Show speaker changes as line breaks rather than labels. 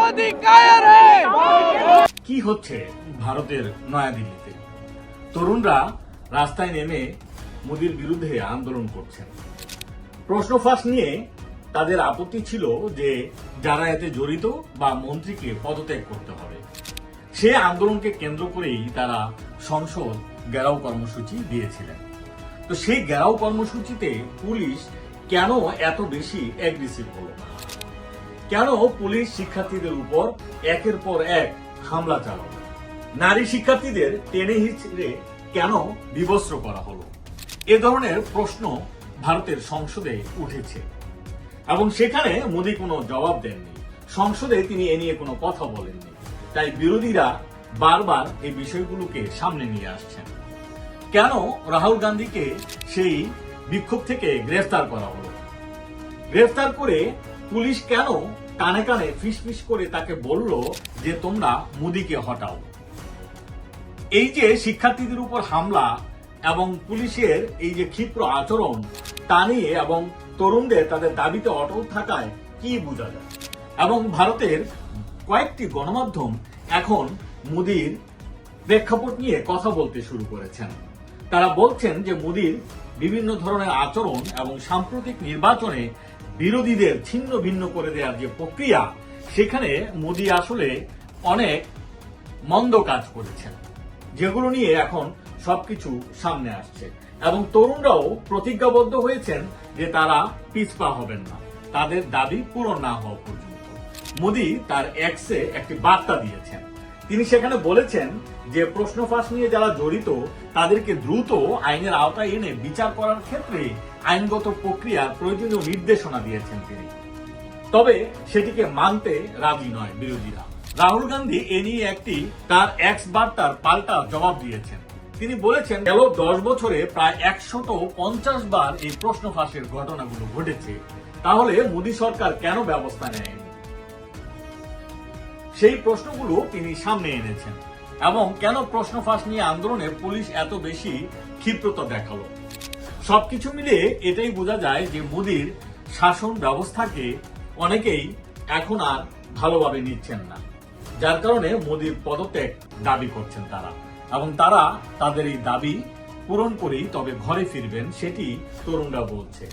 मोदी कायर है।
কি হচ্ছে ভারতের নয়াদিল্লিতে? তরুণরা রাস্তায় নেমে মোদির বিরুদ্ধে আন্দোলন করছেন। প্রশ্ন ফাঁস নিয়ে তাদের আপত্তি ছিল যে যারা এতে জড়িত বা মন্ত্রীকে পদত্যাগ করতে হবে। সে আন্দোলনকে কেন্দ্র করেই তারা সংসদ ঘেরাও কর্মসূচি দিয়েছিলেন। তো সেই ঘেরাও কর্মসূচিতে পুলিশ কেন এত বেশি অ্যাগ্রেসিভ হলো? কেন পুলিশ শিক্ষার্থীদের উপর একের পর এক হামলা চালালো? নারী শিক্ষার্থীদের টেনে হিচড়ে কেন বিবস্ত্র করা হলো? এ ধরনের প্রশ্ন ভারতের সংসদে উঠেছে এবং সেখানে মোদী কোনো জবাব দেননি। সংসদে তিনি এ নিয়ে কোনো কথা বলেননি। তাই বিরোধীরা বারবার এই বিষয়গুলোকে সামনে নিয়ে আসছেন। কেন রাহুল গান্ধীকে সেই বিক্ষোভ থেকে গ্রেফতার করা হলো? গ্রেফতার করে পুলিশ কেন কানে কানে ফিসফিস করে তাকে বলল যে তোমরা মোদীকে হটাও? এই যে শিক্ষার্থীদের উপর হামলা এবং পুলিশের এই যে ক্ষিপ্র আচরণ, তা নিয়ে এবং তরুণদের তাদের দাবিতে অটল থাকায় কি বোঝা যায়? এবং ভারতের কয়েকটি গণমাধ্যম এখন মোদীর প্রেক্ষাপট নিয়ে কথা বলতে শুরু করেছেন। তারা বলছেন যে মোদীর বিভিন্ন ধরনের আচরণ এবং সাম্প্রতিক নির্বাচনে বিরোধীদের ছিন্ন ভিন্ন করে দেওয়ার যে প্রক্রিয়া, সেখানে মোদী আসলে অনেক মন্দ কাজ করেছেন, যেগুলো নিয়ে এখন সবকিছু সামনে আসছে। এবং তরুণরাও প্রতিজ্ঞাবদ্ধ হয়েছেন যে তারা পিছপা হবেন না তাদের দাবি পূরণ না হওয়া পর্যন্ত। মোদী তার এক্সে একটি বার্তা দিয়েছেন। তিনি সেখানে বলেছেন যে প্রশ্ন ফাঁস নিয়ে যারা জড়িত তাদেরকে দ্রুত আইনের আওতায় এনে বিচার করার ক্ষেত্রে আইনগত প্রক্রিয়ার প্রয়োজনীয় নির্দেশনা দিয়েছেন তিনি। তবে সেটিকে মানতে রাজি নয় বিরোধীরা। রাহুল গান্ধী এ নিয়ে একটি তার এক্স বার্তার পাল্টা জবাব দিয়েছেন। তিনি বলেছেন, গেল 10 বছরে প্রায় 150 বার এই প্রশ্ন ফাঁসের ঘটনাগুলো ঘটেছে, তাহলে মোদী সরকার কেন ব্যবস্থা নেয়নি? সেই প্রশ্নগুলো তিনি সামনে এনেছেন এবং কেন প্রশ্ন ফাঁস নিয়ে আন্দোলনে পুলিশ এত বেশি ক্ষিপ্রতা দেখালো। সবকিছু মিলিয়ে এটাই বোঝা যায় যে মোদীর শাসন ব্যবস্থাকে অনেকেই এখন আর ভালোভাবে নিচ্ছেন না, যার কারণে মোদীর পদত্যাগ দাবি করছেন তারা। এবং তারা তাদের এই দাবি পূরণ করেই তবে ঘরে ফিরবেন, সেটি তরুণরা বলছে।